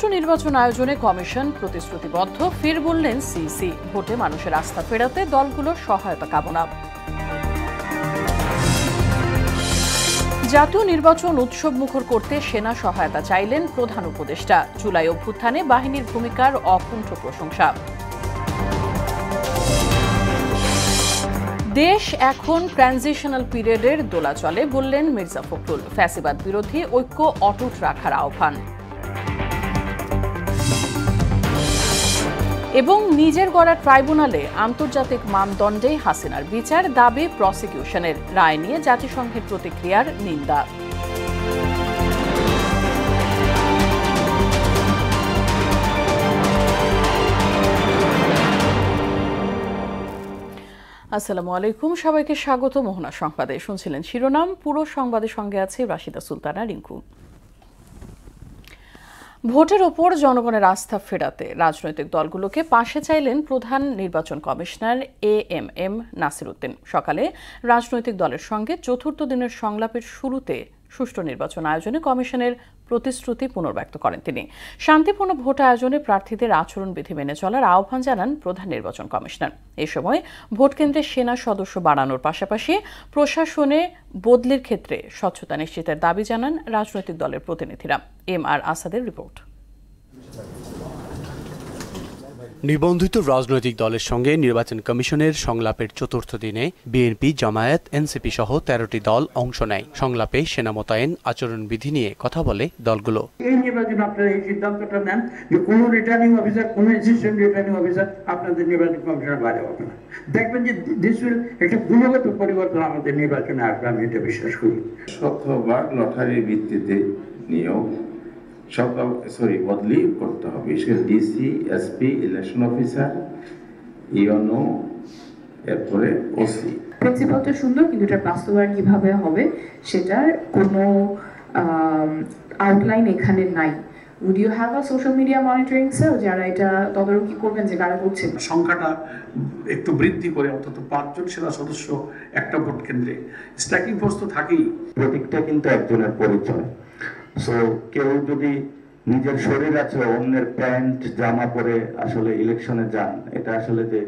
সুষ্ঠু নির্বাচন আয়োজনে কমিশন প্রতিশ্রুতিবদ্ধ, ফের বললেন সিইসি। ভোটে মানুষের আস্থা ফেরাতে দলগুলোর সহায়তা কামনা। জাতীয় নির্বাচন উৎসব মুখর করতে সেনা সহায়তা চাইলেন প্রধান উপদেষ্টা। জুলাই অভ্যুত্থানে বাহিনীর ভূমিকার অকুণ্ঠ প্রশংসা। দেশ এখন ট্রানজিশনাল পিরিয়ডের দোলাচলে, বললেন মির্জা ফখরুল। ফ্যাসিবাদ বিরোধী ঐক্য অটুট রাখার আহ্বান। এবং নিজের গড়া ট্রাইব্যুনালে আন্তর্জাতিক মানদণ্ডে হাসিনার বিচার দাবি প্রসিকিউশনের। রায় নিয়ে জাতিসংঘের প্রতিক্রিয়ার নিন্দা। আসসালামু আলাইকুম, সবাইকে স্বাগত মোহনা সংবাদে। শুনছিলেন শিরোনাম, পুরো সংবাদের সঙ্গে আছে রাশিদা সুলতানা রিঙ্কু। ভোটের ওপর জনগণের আস্থা ফেরাতে রাজনৈতিক দলগুলোকে পাশে চাইলেন প্রধান নির্বাচন কমিশনার এএমএম নাসির উদ্দিন। সকালে রাজনৈতিক দলের সঙ্গে চতুর্থ দিনের সংলাপের শুরুতে সুষ্ঠু নির্বাচন আয়োজনে কমিশনের প্রতিশ্রুতি পুনর্ব্যক্ত করেন তিনি। শান্তিপূর্ণ ভোট আয়োজনে প্রার্থীদের আচরণবিধি মেনে চলার আহ্বান জানান প্রধান নির্বাচন কমিশনার। এ সময় ভোটকেন্দ্রে সেনা সদস্য বাড়ানোর পাশাপাশি প্রশাসনে বদলির ক্ষেত্রে স্বচ্ছতা নিশ্চিতের দাবি জানান রাজনৈতিক দলের প্রতিনিধিরা। এম আর আসাদের রিপোর্ট। নিবন্ধিত রাজনৈতিক দলের সঙ্গে নির্বাচন কমিশনের সংলাপের চতুর্থ দিনে বিএনপি, জামায়াত, এনসিপি সহ 13টি দল অংশ নেয়। সংলাপে সেনা মোতায়েন, আচরণবিধি নিয়ে কথা বলে দলগুলো। এই নির্বাচনে আপনারা এই সিদ্ধান্তটা নেন যে কোন রিটার্নিং অফিসার, কোন অ্যাসিস্ট্যান্ট রিটার্নিং অফিসার আপনাদের নির্বাচন কমিশনের বাইরে হবে না। দেখবেন যে দেশের একটা গুণগত পরিবর্তন আমাদের নির্বাচনে আসবে, আমি এটা বিশ্বাস করি। শতভাগ লটারির ভিত্তিতে নিয়োগ বদলি করতে হবে। DC, SP, election officer, YONO, এরপরে ওসি। প্রিন্সিপালটা সুন্দর, কিন্তু এটা বাস্তবায়ন কিভাবে হবে সেটার কোনো আউটলাইন এখানে নাই। Would you have a social media monitoring cell যারা এটা তদারকি করবেন যে কারা করছে? সংখ্যাটা একটু বৃদ্ধি করে অন্তত 5 জন সেনা সদস্য একটা ভোট কেন্দ্রে, স্ট্যাকিং ফোর্স তো থাকেই। প্রতীকটা কিন্তু একজনের পরিচয়। সো কেউ যদি নিজের শরীর আছে অন্যের প্যান্ট জামা পরে আসলে ইলেকশনে যান, এটা আসলে যে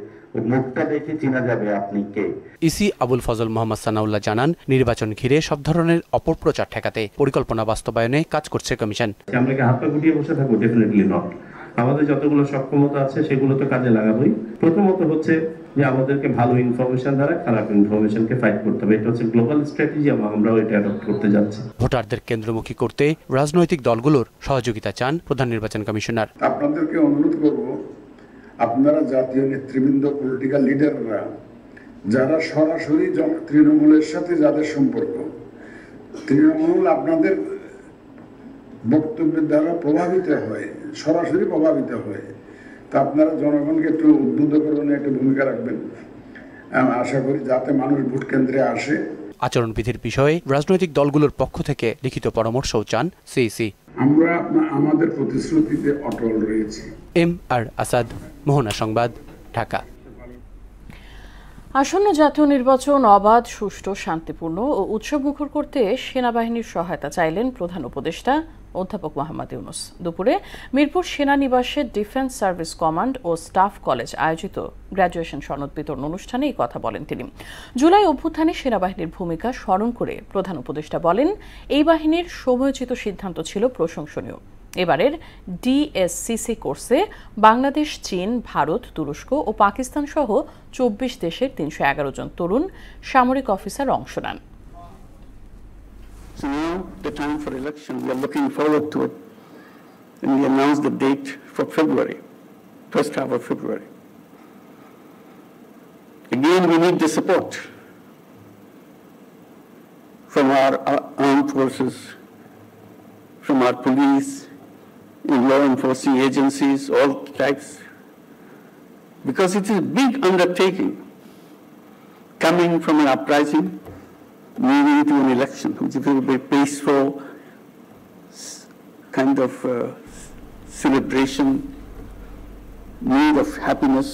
মুখটা দেখে চেনা যাবে আপনি কে। ইসি আবুল ফজল মোহাম্মদ সানাউল্লাহ জানান, নির্বাচন ঘিরে সব ধরনের অপপ্রচার ঠেকাতে পরিকল্পনা বাস্তবায়নে কাজ করছে কমিশন। আমরা কি হাত পা গুটিয়ে বসে থাকবো? Definitely not. আমাদের যতগুলো সক্ষমতা আছে সেগুলো তো কাজে লাগাবোই। প্রথমত হচ্ছে যে আমাদেরকে ভালো ইনফরমেশন দ্বারা খারাপ ইনফরমেশনকে ফাইট করতে হবে। এটা হচ্ছে গ্লোবাল স্ট্র্যাটেজি, আমরাও এটা অ্যাডপ্ট করতে যাচ্ছি। ভোটারদের কেন্দ্রমুখী করতে রাজনৈতিক দলগুলোর সহযোগিতা চান প্রধান নির্বাচন কমিশনার। আপনাদেরকে অনুরোধ করব, আপনারা জাতীয় নেতৃবৃন্দ, পলিটিক্যাল লিডাররা যারা সরাসরি তৃণমূলের সাথে যাদের সম্পর্ক, তৃণমূল আপনাদের বক্তব্যের দ্বারা প্রভাবিত হয়, সরাসরি প্রভাবিত হয়, তা আপনারা জনগণকে একটু উদ্বুদ্ধ করবেন, একটু ভূমিকা রাখবেন। আশা করি যাতে মানুষ ভোট কেন্দ্রে আসে। আচরণবিধির বিষয়ে রাজনৈতিক দলগুলোর পক্ষ থেকে লিখিত পরামর্শও চান সিইসি। আমরা আমাদের প্রতিশ্রুতিতে অটল রয়েছি। এম আর আসাদ, মোহনা সংবাদ, ঢাকা। আসন্ন জাতীয় নির্বাচন অবাধ, সুষ্ঠু, শান্তিপূর্ণ ও উৎসবমুখর করতে সেনাবাহিনীর সহায়তা চাইলেন প্রধান উপদেষ্টা অধ্যাপক মোহাম্মদ ইউনুস। দুপুরে মিরপুর সেনানিবাসে ডিফেন্স সার্ভিস কমান্ড ও স্টাফ কলেজ আয়োজিত গ্র্যাজুয়েশন সনদ বিতরণ অনুষ্ঠানে এই কথা বলেন তিনি। জুলাই অভ্যুত্থানে সেনাবাহিনীর ভূমিকা স্মরণ করে প্রধান উপদেষ্টা বলেন, এই বাহিনীর সময়োচিত সিদ্ধান্ত ছিল প্রশংসনীয়। এবারের ডিএসসিসি কোর্সে বাংলাদেশ, চীন, ভারত, তুরস্ক ও পাকিস্তান সহ 24 দেশের 311 জন তরুণ সামরিক অফিসার অংশ নেন। So now the time for election, we are looking forward to it, and we announced the date for February, first half of February. Again, we need the support from our armed forces, from our police, in law enforcing agencies, all types, because it is a big undertaking coming from an uprising, moving to an election, which will be peaceful, kind of celebration, mood of happiness.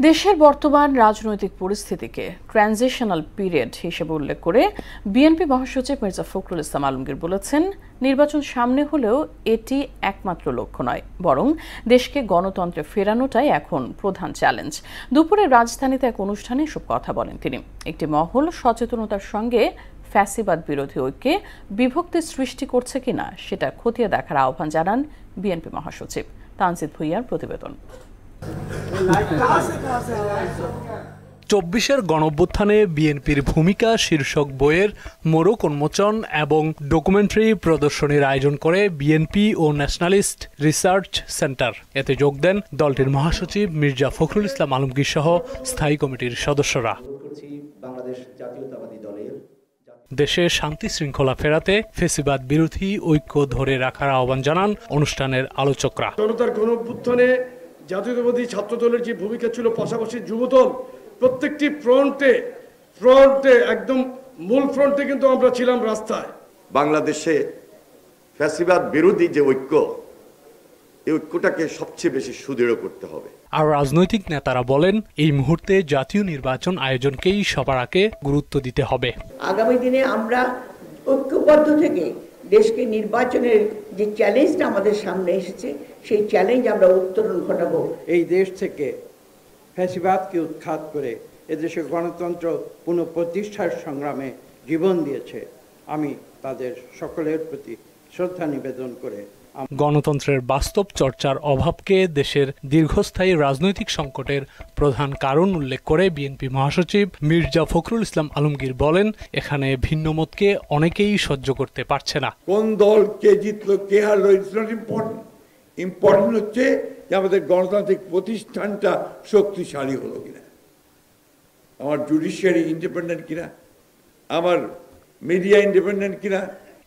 দেশের বর্তমান রাজনৈতিক পরিস্থিতিকে transitional period হিসেবে উল্লেখ করে BNP মহাসচিব মির্জা ফখরুল ইসলাম আলমগীর বলেছেন, নির্বাচন সামনে হলেও এটি একমাত্র লক্ষ্য নয়, বরং দেশকে গণতন্ত্রে ফেরানোটাই এখন প্রধান চ্যালেঞ্জ। দুপুরে রাজধানীতে এক অনুষ্ঠানে এসব কথা বলেন তিনি। একটি মহল সচেতনতার সঙ্গে ফ্যাসিবাদ বিরোধী ঐক্যে বিভক্তি সৃষ্টি করছে কিনা সেটা খতিয়ে দেখার আহ্বান জানান বিএনপি মহাসচিব। তানজিদ ভুঁইয়ার প্রতিবেদন। ২৪-এর গণঅভ্যুত্থানে বিএনপির ভূমিকা শীর্ষক বইয়ের মোড়ক উন্মোচন এবং ডকুমেন্টারি প্রদর্শনীর আয়োজন করে বিএনপি ও ন্যাশনালিস্ট রিসার্চ সেন্টার। এতে যোগ দেন দলটির মহাসচিব মির্জা ফখরুল ইসলাম আলমগীর সহ স্থায়ী কমিটির সদস্যরা। দেশে শান্তি শৃঙ্খলা ফেরাতে ফ্যাসিবাদ বিরোধী ঐক্য ধরে রাখার আহ্বান জানান অনুষ্ঠানের আলোচকরা। জনতার গণঅভ্যুত্থানে জাতীয়তাবাদী ছাত্রদলের যে ভূমিকা ছিল, পাশাপাশি যুবদল প্রত্যেকটি ফ্রন্টে একদম মূল ফ্রন্টে কিন্তু আমরা ছিলাম রাস্তায়। বাংলাদেশে ফ্যাসিবাদ বিরোধী যে ঐক্য, এই ঐক্যটাকে সবচেয়ে বেশি সুদৃঢ় করতে হবে। আর রাজনৈতিক নেতারা বলেন, এই মুহূর্তে জাতীয় নির্বাচন আয়োজনকেই সবার আগে গুরুত্ব দিতে হবে। আগামী দিনে আমরা ঐক্যবদ্ধ থেকে দেশকে নির্বাচনের যে চ্যালেঞ্জটা আমাদের সামনে এসেছে, সেই চ্যালেঞ্জ আমরা উত্তরণ ঘটাবো। এই দেশ থেকে ফ্যাসিবাদকে উৎখাত করে এদেশে গণতন্ত্র পুনঃপ্রতিষ্ঠার সংগ্রামে জীবন দিয়েছে। আমি তাদের সকলের প্রতি শ্রদ্ধা নিবেদন করে গণতন্ত্রের বাস্তব চর্চার অভাবকে দেশের দীর্ঘস্থায়ী রাজনৈতিক সংকটের প্রধান কারণ উল্লেখ করে বিএনপি মহাসচিব মির্জা ফখরুল ইসলাম আলমগীর বলেন, এখানে ভিন্নমতকে অনেকেই সহ্য করতে পারছে না। কোন দল কে জিতলো কে হারলো, ইটস নট ইম্পর্টেন্ট। ইম্পর্টেন্ট হচ্ছে যে আমাদের গণতান্ত্রিক প্রতিষ্ঠানটা শক্তিশালী হলো কিনা, আমার জুডিশিয়ারি ইন্ডিপেন্ডেন্ট কিনা, আমার মিডিয়া ইন্ডিপেন্ডেন্ট কিনা।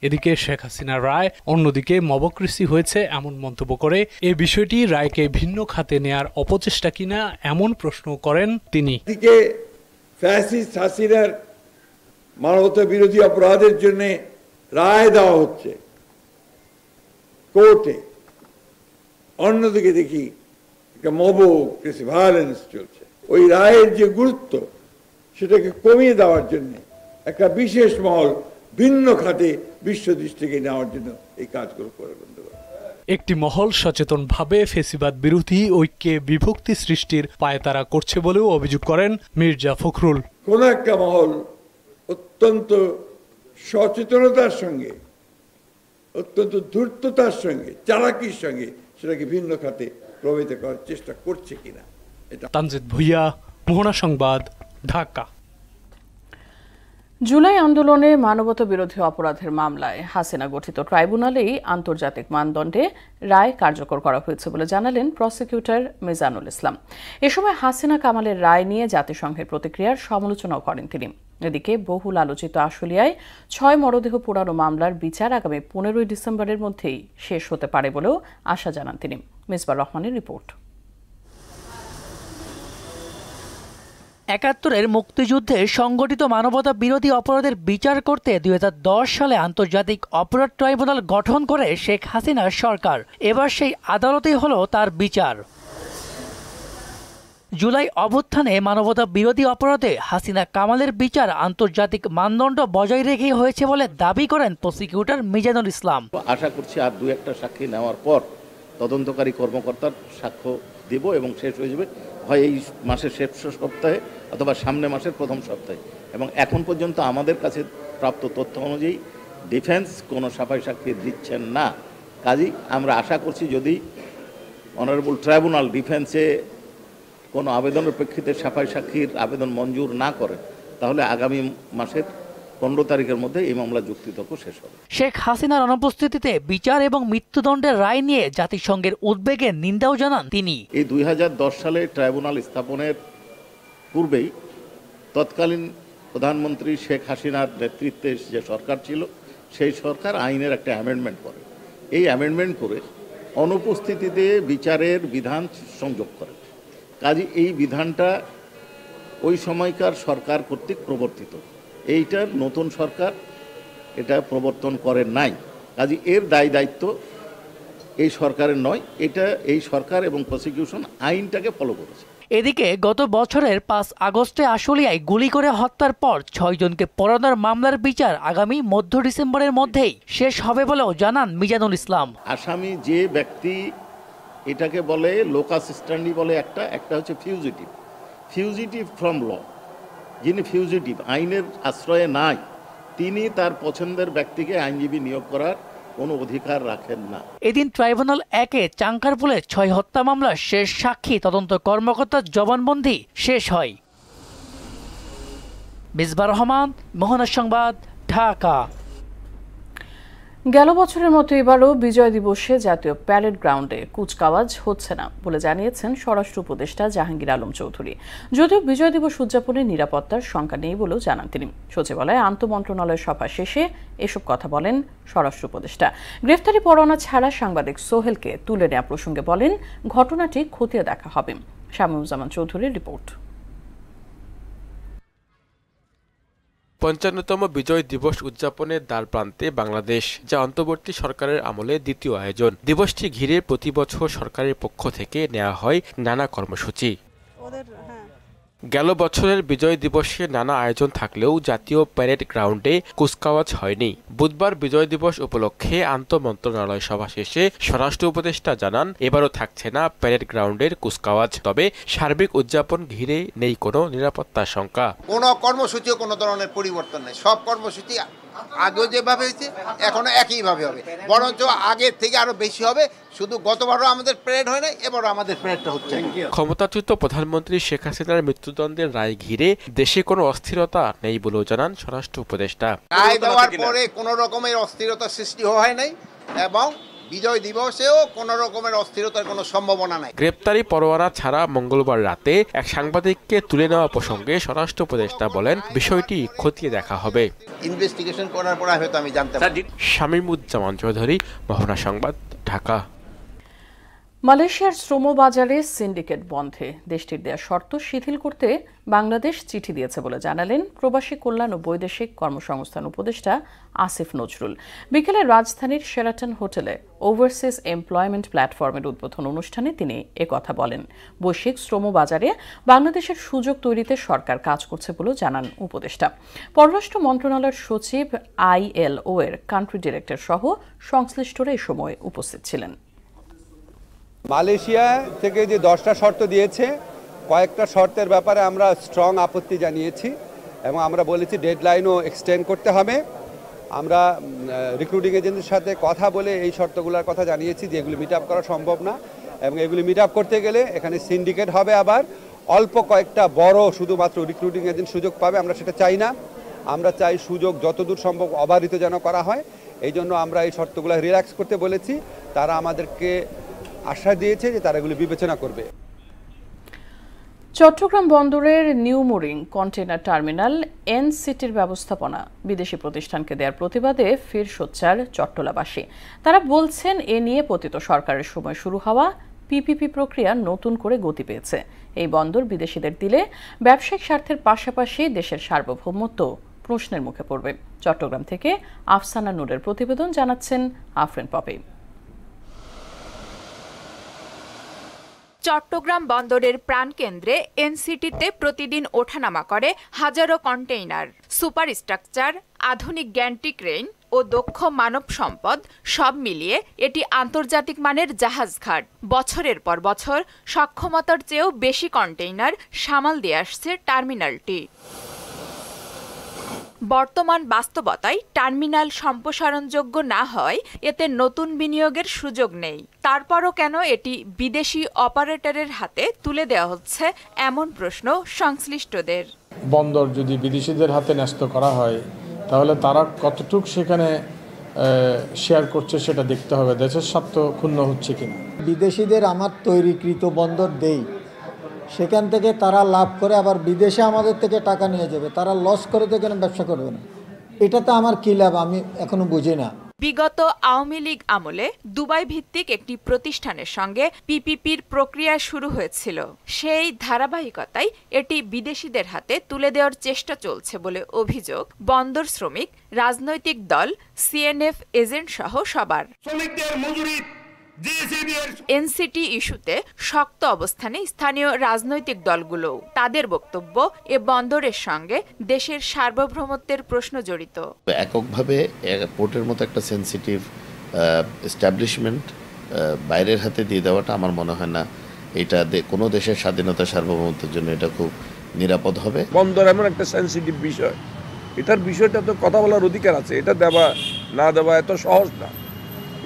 এদিকে শেখ হাসিনার রায় অন্যদিকে মবক্রেসি হয়েছে এমন মন্তব্য করে এই বিষয়টি রায়কে ভিন্ন খাতে নেয়ার অপচেষ্টা কিনা এমন প্রশ্ন করেন তিনি। এদিকে ফ্যাসিস্ট হাসিনার মানবতা বিরোধী অপরাধের জন্য রায় দেওয়া হচ্ছে কোর্টে, অন্যদিকে দেখি একটা মবক্রেসি ভায়োলেন্স চলছে। ওই রায়ের যে গুরুত্ব সেটাকে কমিয়ে দেওয়ার জন্য একটা বিশেষ মহল ভিন্ন খাতে বিশ্ব দৃষ্টিকে নেওয়ার জন্য এই কাজগুলো করে বন্ধ করে। একটি মহল সচেতনভাবে ফ্যাসিবাদ বিরোধী ঐক্যে বিভক্তি সৃষ্টির পায়তারা করছে বলেও অভিযোগ করেন মির্জা ফখরুল। কোন একটা মহল অত্যন্ত সচেতনতার সঙ্গে, অত্যন্ত ধূর্ততার সঙ্গে, চালাকির সঙ্গে সেটাকে ভিন্ন খাতে প্রভাবিত করার চেষ্টা করছে কিনা। তানজিদ ভুঁইয়া, মোহনা সংবাদ, ঢাকা। জুলাই আন্দোলনে মানবতা বিরোধী অপরাধের মামলায় হাসিনা গঠিত ট্রাইব্যুনালেই আন্তর্জাতিক মানদণ্ডে রায় কার্যকর করা হয়েছে বলে জানালেন প্রসিকিউটর মিজানুল ইসলাম। এ সময় হাসিনা কামালের রায় নিয়ে জাতিসংঘের প্রতিক্রিয়ার সমালোচনাও করেন তিনি। এদিকে বহুল আলোচিত আশুলিয়ায় ৬ মরদেহ পোড়ানো মামলার বিচার আগামী ১৫ ডিসেম্বরের মধ্যেই শেষ হতে পারে বলেও আশা জানান তিনি। মিসবাহ রহমানের রিপোর্ট। ৭১-এর মুক্তিযুদ্ধে সংগঠিত মানবতা বিরোধী অপরাধের বিচার করতে ২০১০ সালে আন্তর্জাতিক অপরাধ ট্রাইব্যুনাল গঠন করে শেখ হাসিনার সরকার। এবার সেই আদালতেই হলো তার বিচার। জুলাই অভ্যুত্থানে মানবতা বিরোধী অপরাধে হাসিনা কামালের বিচার আন্তর্জাতিক মানদণ্ড বজায় রেখে হয়েছে বলে দাবি করেন প্রসিকিউটর মিজানুল ইসলাম। আশা করছি আর ২-১টা সাক্ষী নেওয়ার পর তদন্তকারী কর্মকর্তার সাক্ষ্য দেব এবং শেষ হয়ে যাবে হয় এই মাসের শেষ সপ্তাহে অথবা সামনে মাসের প্রথম সপ্তাহে। এবং এখন পর্যন্ত আমাদের কাছে প্রাপ্ত তথ্য অনুযায়ী ডিফেন্স কোনো সাফাই সাক্ষী দিচ্ছেন না। কাজেই আমরা আশা করছি যদি অনারেবল ট্রাইব্যুনাল ডিফেন্সে কোনো আবেদনের প্রেক্ষিতে সাফাই সাক্ষীর আবেদন মঞ্জুর না করেন, তাহলে আগামী মাসের ১৫ তারিখের মধ্যে এই মামলা যুক্তিতর্ক শেষ হবে। শেখ হাসিনার অনুপস্থিতিতে বিচার এবং মৃত্যুদণ্ডের রায় নিয়ে জাতিসংঘের উদ্বেগের নিন্দাও জানান তিনি। এই ২০১০ সালে ট্রাইব্যুনাল স্থাপনের পূর্বেই তৎকালীন প্রধানমন্ত্রী শেখ হাসিনার নেতৃত্বে যে সরকার ছিল, সেই সরকার আইনের একটা অ্যামেন্ডমেন্ট করে। এই অ্যামেন্ডমেন্ট করে অনুপস্থিতিতে বিচারের বিধান সংযোগ করে। কাজে এই বিধানটা ওই সময়কার সরকার কর্তৃক প্রবর্তিত, এইটার নতুন সরকার এটা প্রবর্তন করেন নাই। কাজে এর দায়িত্ব এই সরকারের নয়, এটা এই সরকার এবং প্রসিকিউশন আইনটাকে ফলো করেছে। এদিকে গত বছরের ৫ আগস্টে আশুলিয়ায় গুলি করে হত্যার পর ৬ জনকে পোড়ানোর মামলার বিচার আগামী মধ্য ডিসেম্বরের মধ্যেই শেষ হবে বলেও জানান মিজানুল ইসলাম। আসামি যে ব্যক্তি এটাকে বলে লোকাস স্ট্যান্ডি বলে একটা হচ্ছে ফিউজিটিভ ফ্রম ল, যিনি ফিউজিটিভ আইনের আশ্রয়ে নাই তিনি তার পছন্দের ব্যক্তিকে আইনজীবী নিয়োগ করার কোনো অধিকার রাখেন না। এদিন ট্রাইব্যুনাল ১-এ চাঙ্কারপুলে ৬ হত্যা মামলার শেষ সাক্ষী তদন্ত কর্মকর্তার জবানবন্দি শেষ হয়। মিসবাহ রহমান, মোহনা সংবাদ, ঢাকা। গেল বছরের মতো এবারও বিজয় দিবসে জাতীয় প্যারেড গ্রাউন্ডে কুচকাওয়াজ হচ্ছে না বলে জানিয়েছেন স্বরাষ্ট্র উপদেষ্টা জাহাঙ্গীর আলম চৌধুরী। যদিও বিজয় দিবস উদযাপনে নিরাপত্তার শঙ্কা নেই বলেও জানান তিনি। সচিবালয়ে আন্তঃমন্ত্রণালয় সভা শেষে এসব কথা বলেন স্বরাষ্ট্র উপদেষ্টা। গ্রেফতারি পরোয়ানা ছাড়া সাংবাদিক সোহেলকে তুলে নেওয়া প্রসঙ্গে বলেন, ঘটনাটি খতিয়ে দেখা হবে। শামীমুজ্জামান চৌধুরীর রিপোর্ট। ৫৫তম বিজয় দিবস উদযাপনের দ্বারপ্রান্তে বাংলাদেশ, যা অন্তর্বর্তী সরকারের আমলে দ্বিতীয় আয়োজন। দিবসটি ঘিরে প্রতি বছর সরকারের পক্ষ থেকে নেওয়া হয় নানা কর্মসূচি। গেল বছরের বিজয় দিবসে নানা আয়োজন থাকলেও জাতীয় প্যারেড গ্রাউন্ডে কুচকাওয়াজ হয়নি। বুধবার বিজয় দিবস উপলক্ষে আন্তঃমন্ত্রণালয় সভা শেষে স্বরাষ্ট্র উপদেষ্টা জানান, এবারও থাকছে না প্যারেড গ্রাউন্ডের কুচকাওয়াজ। তবে সার্বিক উদযাপন ঘিরে নেই কোনো নিরাপত্তার শঙ্কা। কোনো কর্মসূচিও কোনো ধরনের পরিবর্তন নেই। সব কর্মসূচি আগেও যেভাবে হয়েছে এখনো একইভাবে হবে, বরঞ্চ আগের থেকে আরো বেশি হবে। শুধু গতবারও আমাদের প্যারেড হয় না, এবারও আমাদের প্যারেডটা হচ্ছে। ক্ষমতাচ্যুত প্রধানমন্ত্রী শেখ হাসিনার মৃত্যুদণ্ডের রায় ঘিরে দেশে কোনো অস্থিরতা নেই বলেও জানান স্বরাষ্ট্র উপদেষ্টা। রায় দেওয়ার পরে কোনো রকমের অস্থিরতা সৃষ্টি হয় নাই এবং বিজয় দিবসেও কোনো রকমের অস্থিরতার কোনো সম্ভাবনা নাই। গ্রেপ্তারি পরোয়ানা ছাড়া মঙ্গলবার রাতে এক সাংবাদিককে তুলে নেওয়া প্রসঙ্গে স্বরাষ্ট্র উপদেষ্টা বলেন, বিষয়টি খতিয়ে দেখা হবে। ইনভেস্টিগেশন করার পর হয়তো আমি জানতে পারি। শামীমুজ্জামান চৌধুরী, মোহনা সংবাদ, ঢাকা। মালয়েশিয়ার শ্রম বাজারে সিন্ডিকেট বন্ধে দেশটির দেয়া শর্ত শিথিল করতে বাংলাদেশ চিঠি দিয়েছে বলে জানালেন প্রবাসী কল্যাণ ও বৈদেশিক কর্মসংস্থান উপদেষ্টা আসিফ নজরুল। বিকেলে রাজধানীর শেরাটন হোটেলে ওভারসিজ এমপ্লয়মেন্ট প্ল্যাটফর্মের উদ্বোধন অনুষ্ঠানে তিনি একথা বলেন। বৈশ্বিক শ্রম বাজারে বাংলাদেশের সুযোগ তৈরিতে সরকার কাজ করছে বলেও জানান উপদেষ্টা। পররাষ্ট্র মন্ত্রণালয়ের সচিব ILO এর কান্ট্রি ডিরেক্টর সহ সংশ্লিষ্টরা এ সময় উপস্থিত ছিলেন। মালয়েশিয়া থেকে যে 10টা শর্ত দিয়েছে, কয়েকটা শর্তের ব্যাপারে আমরা স্ট্রং আপত্তি জানিয়েছি এবং আমরা বলেছি ডেডলাইনও এক্সটেন্ড করতে হবে। আমরা রিক্রুটিং এজেন্সির সাথে কথা বলে এই শর্তগুলোর কথা জানিয়েছি যে এগুলি মিট আপ করা সম্ভব না এবং এগুলি মিট আপ করতে গেলে এখানে সিন্ডিকেট হবে। আবার অল্প কয়েকটা বড় শুধুমাত্র রিক্রুটিং এজেন্ট সুযোগ পাবে, আমরা সেটা চাই না। আমরা চাই সুযোগ যতদূর সম্ভব অবাধিত যেন করা হয়। এই জন্য আমরা এই শর্তগুলো রিল্যাক্স করতে বলেছি। তারা আমাদেরকে আশ্বাস দিয়েছে যে তারা এগুলো বিবেচনা করবে। চট্টগ্রাম বন্দরের নিউ মুরিং কন্টেইনার টার্মিনাল NCTর ব্যবস্থাপনা বিদেশি প্রতিষ্ঠানকে দেওয়ার প্রতিবাদে ফের সোচ্চার চট্টলাবাসী। তারা বলছেন, এ নিয়ে পতিত সরকারের সময় শুরু হওয়া PPP প্রক্রিয়া নতুন করে গতি পেয়েছে। এই বন্দর বিদেশিদের দিলে ব্যবসায়িক স্বার্থের পাশাপাশি দেশের সার্বভৌমত্ব প্রশ্নের মুখে পড়বে। চট্টগ্রাম থেকে আফসানা নূরের প্রতিবেদন, জানাচ্ছেন আফরিন পপি। চট্টগ্রাম বন্দরের প্রাণকেন্দ্রে NCTতে প্রতিদিন ওঠানামা করে হাজারো কন্টেইনার। সুপার স্ট্রাকচার, আধুনিক গ্যান্ট্রি ক্রেন ও দক্ষ মানব সম্পদ সব মিলিয়ে এটি আন্তর্জাতিক মানের জাহাজঘাট। বছরের পর বছর সক্ষমতার চেয়েও বেশি কন্টেইনার সামাল দিয়ে আসছে টার্মিনালটি। বর্তমান বাস্তবতায় টার্মিনাল সম্প্রসারণযোগ্য না হয় এতে নতুন বিনিয়োগের সুযোগ নেই। তারপরও কেন এটি বিদেশি অপারেটরের হাতে তুলে দেওয়া হচ্ছে, এমন প্রশ্ন সংশ্লিষ্টদের। বন্দর যদি বিদেশিদের হাতে ন্যস্ত করা হয় তাহলে তারা কতটুকু সেখানে শেয়ার করছে সেটা দেখতে হবে, দেশের স্বার্থ ক্ষুণ্ণ হচ্ছে কিনা। বিদেশিদের আমার তৈরিকৃত বন্দর দেই, সেখান থেকে তারা লাভ করে আবার বিদেশে আমাদের থেকে টাকা নিয়ে যাবে, তারা লস করে তো কেন ব্যবসা করবে না? এটাতে আমার কী লাভ আমি এখনো বুঝি না। বিগত আওয়ামী লীগ আমলে দুবাই ভিত্তিক একটি প্রতিষ্ঠানের সঙ্গে PPPর প্রক্রিয়া শুরু হয়েছিল। সেই ধারাবাহিকতায় এটি বিদেশিদের হাতে তুলে দেওয়ার চেষ্টা চলছে বলে অভিযোগ বন্দর শ্রমিক, রাজনৈতিক দল, CNF এজেন্ট সহ সবার। শ্রমিকদের মজুরি এনসিটি ইস্যুতে শক্ত অবস্থানে স্থানীয় রাজনৈতিক দলগুলো। তাদের বক্তব্য, এ বন্দরের সঙ্গে দেশের সার্বভৌমত্বের প্রশ্ন জড়িত। এককভাবে পোর্টের মতো একটা সেন্সিটিভ এস্টাবলিশমেন্ট বাইরের হাতে দিয়ে দেওয়াটা আমার মনে হয় না এটা কোনো দেশের স্বাধীনতা সার্বভৌমত্বের জন্য এটা খুব নিরাপদ হবে। বন্দর এমন একটা সেন্সিটিভ বিষয়, এটার বিষয়টা তো কথা বলার অধিকার আছে, এটা দেওয়া না দেওয়া এত সহজ না,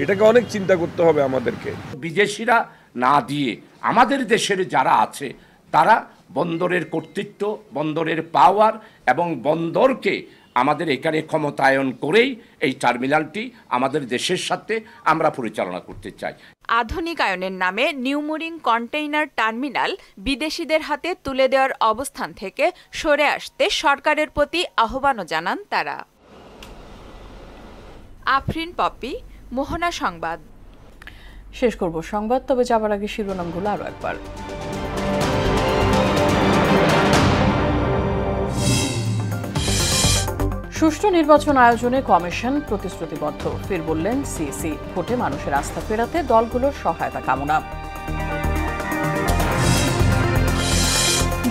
এটাকে অনেক চিন্তা করতে হবে আমাদেরকে। বিদেশিরা না দিয়ে আমাদের দেশের যারা আছে তারা বন্দরের কর্তৃত্ব, বন্দরের পাওয়ার এবং বন্দরকে আমাদের এখানে ক্ষমতায়ন করেই এই টার্মিনালটি আমাদের দেশের সাথে আমরা পরিচালনা করতে চাই। আধুনিকায়নের নামে নিউমুরিং কন্টেইনার টার্মিনাল বিদেশিদের হাতে তুলে দেওয়ার অবস্থান থেকে সরে আসতে সরকারের প্রতি আহ্বানও জানান তারা। আফরিন পপি, মোহনা সংবাদ। শেষ করব সংবাদ, তবে যাবার আগে শিরোনামগুলো আরো একবার। সুষ্ঠু নির্বাচন আয়োজনে কমিশন প্রতিশ্রুতিবদ্ধ, ফের বললেন সিইসি। ভোটে মানুষের আস্থা ফেরাতে দলগুলোর সহায়তা কামনা।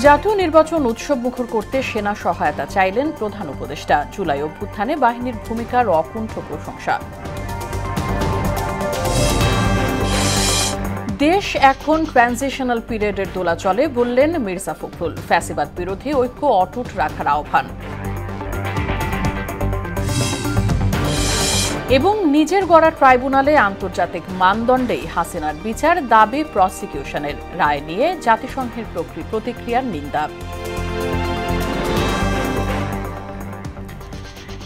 জাতীয় নির্বাচন উৎসব মুখর করতে সেনা সহায়তা চাইলেন প্রধান উপদেষ্টা। জুলাই অভ্যুত্থানে বাহিনীর ভূমিকার অকুণ্ঠ প্রশংসা। দেশ এখন ট্রানজিশনাল পিরিয়ডের দোলাচলে, বললেন মির্জা ফখরুল। ফ্যাসিবাদ বিরোধী ঐক্য অটুট রাখার আহ্বান। এবং নিজের গড়া ট্রাইব্যুনালে আন্তর্জাতিক মানদণ্ডেই হাসিনার বিচার দাবি প্রসিকিউশনের। রায় নিয়ে জাতিসংঘের প্রতিক্রিয়ার নিন্দা।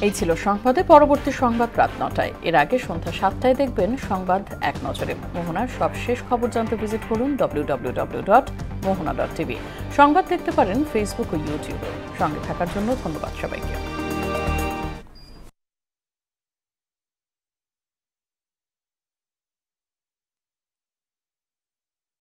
এই ছিল সংবাদে। পরবর্তী সংবাদ রাত 9টায়। এর আগে সন্ধ্যা 7টায় দেখবেন সংবাদ এক নজরে। মোহনার সবশেষ খবর জানতে ভিজিট করুন www.mohona.tv। সংবাদ দেখতে পারেন ফেসবুক ও ইউটিউবে। সঙ্গে থাকার জন্য ধন্যবাদ সবাইকে।